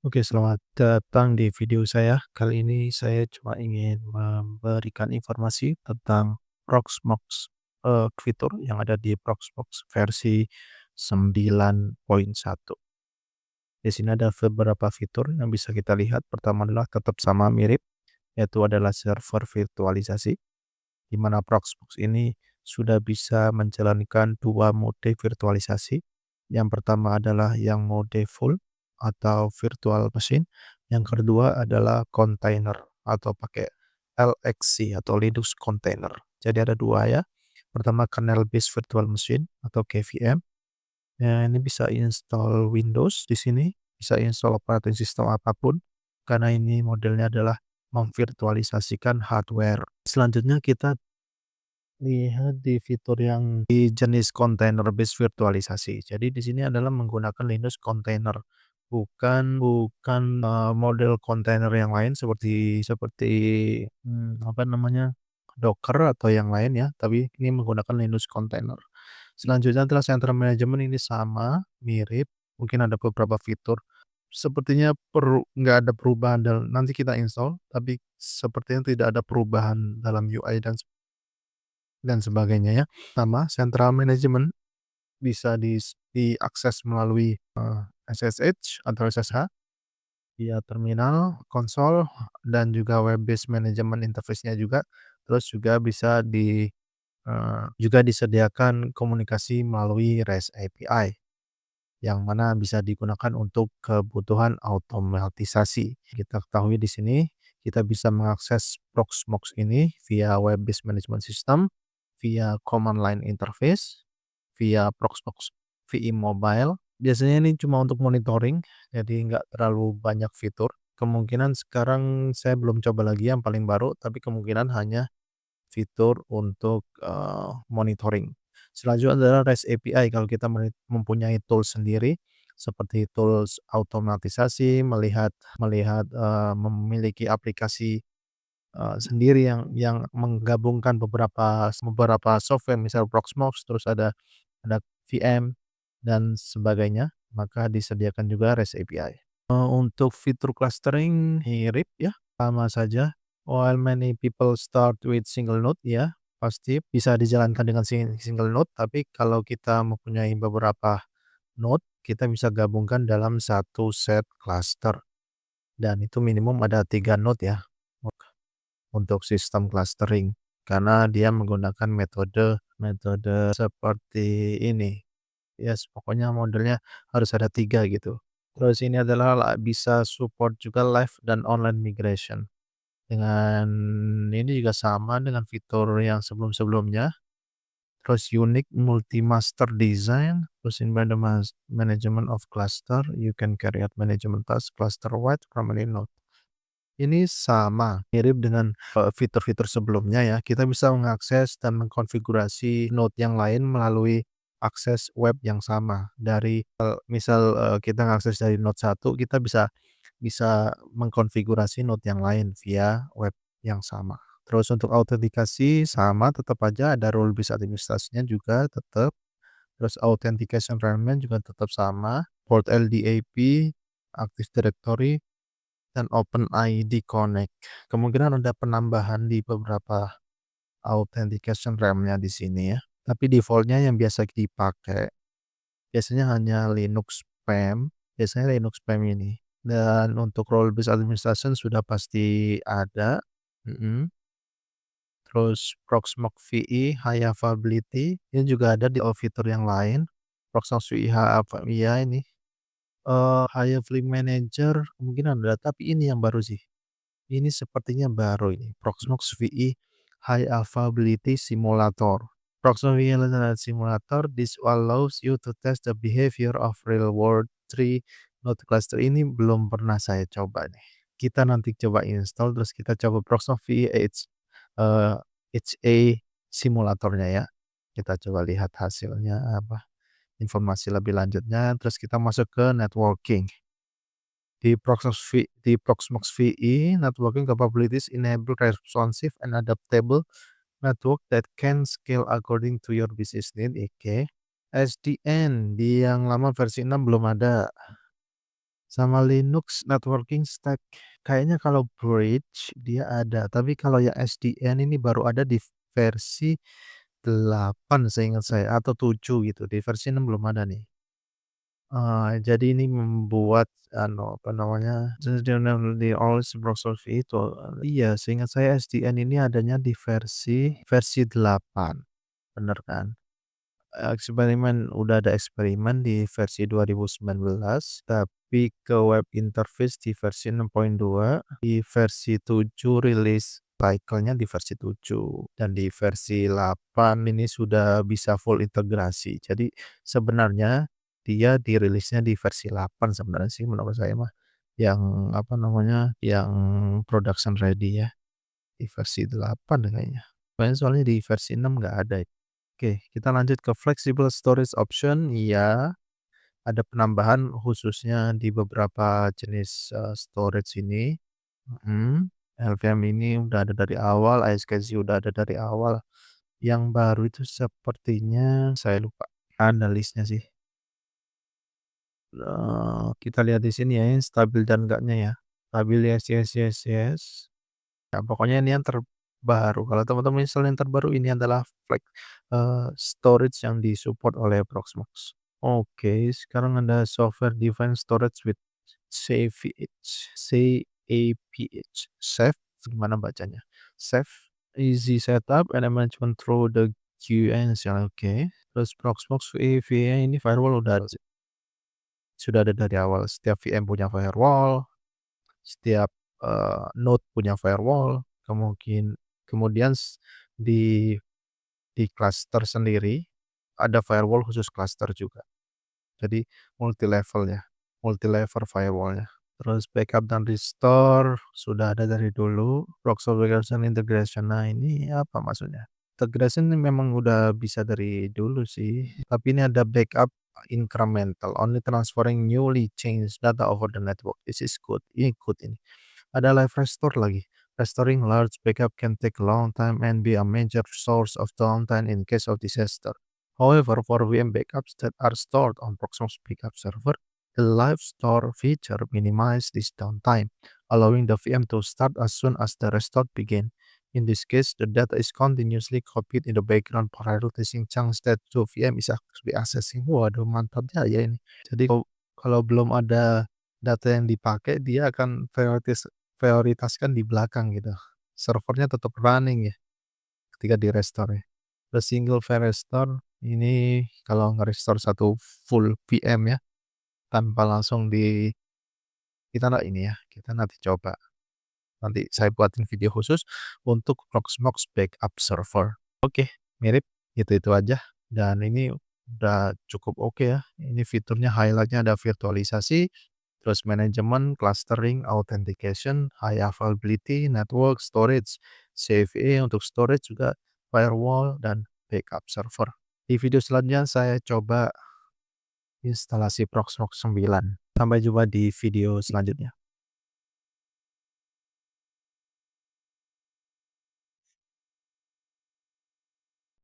Oke, selamat datang di video saya. Kali ini saya cuma ingin memberikan informasi tentang Proxmox, fitur yang ada di Proxmox versi 9.1. Di sini ada beberapa fitur yang bisa kita lihat. Pertama adalah tetap sama mirip, yaitu adalah server virtualisasi, di mana Proxmox ini sudah bisa menjalankan 2 mode virtualisasi. Yang pertama adalah yang mode full atau virtual machine, yang kedua adalah container atau pakai LXC atau Linux Container. Jadi ada 2 ya. Pertama kernel based virtual machine atau KVM. Ini bisa install Windows di sini, bisa install operating system apapun, karena ini modelnya adalah memvirtualisasikan hardware. Selanjutnya kita lihat di fitur yang di jenis container based virtualisasi. Jadi di sini adalah menggunakan Linux container, bukan model kontainer yang lain seperti seperti, apa namanya, Docker atau yang lain ya, tapi ini menggunakan Linux container. Selanjutnya adalah central management, ini sama, mirip, mungkin ada beberapa fitur sepertinya nggak ada perubahan nanti kita install, tapi sepertinya tidak ada perubahan dalam UI dan sebagainya ya. Sama, central management bisa diakses melalui, SSH atau SSH via terminal, konsol, dan juga web based management interface-nya juga. Terus juga bisa juga disediakan komunikasi melalui REST API, yang mana bisa digunakan untuk kebutuhan otomatisasi. Kita ketahui di sini, kita bisa mengakses Proxmox ini via web based management system, via command line interface, via Proxmox VI Mobile. Biasanya ini cuma untuk monitoring, jadi nggak terlalu banyak fitur. Kemungkinan sekarang saya belum coba lagi yang paling baru, tapi kemungkinan hanya fitur untuk, monitoring. Selanjutnya adalah REST API kalau kita mempunyai tools sendiri, seperti tools automatisasi, melihat melihat, memiliki aplikasi, sendiri yang menggabungkan beberapa software, misal Proxmox, terus ada VM dan sebagainya, maka disediakan juga REST API. Untuk fitur clustering mirip ya, sama saja. While many people start with single node ya, pasti bisa dijalankan dengan single node, tapi kalau kita mempunyai beberapa node, kita bisa gabungkan dalam satu set cluster, dan itu minimum ada 3 node ya, untuk sistem clustering, karena dia menggunakan metode metode seperti ini. Yes, pokoknya modelnya harus ada 3 gitu. Terus ini adalah bisa support juga live dan online migration. Dengan ini juga sama dengan fitur yang sebelum-sebelumnya. Terus unique multi-master design, terus environment management of cluster, you can carry out management task cluster wide from any node. Ini sama, mirip dengan, fitur-fitur sebelumnya ya. Kita bisa mengakses dan mengkonfigurasi node yang lain melalui akses web yang sama. Dari, misal, kita mengakses dari node satu, kita bisa bisa mengkonfigurasi node yang lain via web yang sama. Terus untuk autentikasi sama, tetap aja ada role based administrasinya juga tetap. Terus authentication environment juga tetap sama, port LDAP, Active Directory, dan OpenID Connect. Kemungkinan ada penambahan di beberapa authentication RAM-nya di sini ya. Tapi default-nya yang biasa dipakai, biasanya hanya Linux PAM, biasanya Linux PAM ini. Dan untuk role based administration sudah pasti ada, mhm. Terus Proxmox VI High Availability, ini juga ada di fitur yang lain. Proxmox VI iya ini, High Availability Manager kemungkinan ada, tapi ini yang baru sih. Ini sepertinya baru ini, Proxmox VI High Availability Simulator. Proxmox VI Simulator, this allows you to test the behavior of real world tree node cluster. Ini belum pernah saya coba nih. Kita nanti coba install, terus kita coba Proxmox VI HA simulatornya ya. Kita coba lihat hasilnya apa, informasi lebih lanjutnya, terus kita masuk ke networking. Di Proxmox VI, networking capabilities enable responsive and adaptable network that can scale according to your business need. Oke. SDN di yang lama versi 6 belum ada. Sama Linux networking stack. Kayaknya kalau Bridge dia ada, tapi kalau yang SDN ini baru ada di versi 8 seingat saya atau 7 gitu, di versi 6 belum ada nih. Jadi ini membuat apa namanya, di always browser itu iya seingat saya SDN ini adanya di versi 8, bener kan? Udah ada eksperimen di versi 2019, tapi ke web interface di versi 6.2, di versi 7 rilis cycle-nya di versi 7, dan di versi 8 ini sudah bisa full integrasi. Jadi sebenarnya dia dirilisnya di versi 8 sebenarnya sih menurut saya mah, yang apa namanya, yang production ready ya, di versi 8 kayaknya. Soalnya di versi 6 nggak ada. Oke, kita lanjut ke flexible storage option. Iya, ada penambahan khususnya di beberapa jenis, storage ini. Mhm. LVM ini udah ada dari awal, iSCSI udah ada dari awal. Yang baru itu sepertinya saya lupa, ada list-nya sih. Kita lihat di sini ya, yang stabil dan enggaknya ya. Stabil yes yes yes yes. Ya pokoknya ini yang terbaru. Kalau teman-teman install yang terbaru ini adalah storage yang disupport oleh Proxmox. Oke, sekarang ada software defined storage with CAPH. CAPH. Safe, gimana bacanya? Safe, easy setup and management through the QNCL. Oke. Terus Proxmox VA ini firewall sudah ada dari awal. Setiap VM punya firewall, setiap, node punya firewall, kemudian di cluster sendiri ada firewall khusus cluster juga. Jadi multi-level firewall-nya. Terus backup dan restore sudah ada dari dulu. Proxy Application Integration, nah ini apa maksudnya? Integration ini memang udah bisa dari dulu sih, tapi ini ada backup incremental, only transferring newly changed data over the network. This is good, ini good ini. Ada live restore lagi. Restoring large backup can take a long time and be a major source of downtime in case of disaster. However, for VM backups that are stored on Proxmox backup server, the live store feature minimizes this downtime, allowing the VM to start as soon as the restore begin. In this case, the data is continuously copied in the background, prioritizing chunks that the VM is actually accessing. Waduh, mantapnya ya ini. Jadi kalau belum ada data yang dipakai, dia akan prioritaskan di belakang gitu. Servernya tetap running ya ketika di-restore ya. The single file restore ini kalau nge-restore satu full VM ya, tanpa langsung kita ini ya, kita nanti coba. Nanti saya buatin video khusus untuk Proxmox backup server. Oke, mirip, itu aja dan ini udah cukup oke ya. Ini fiturnya highlight-nya ada virtualisasi, terus manajemen, clustering, authentication, high availability, network, storage, CVE untuk storage juga, firewall, dan backup server. Di video selanjutnya saya coba instalasi Proxmox 9. Sampai jumpa di video selanjutnya.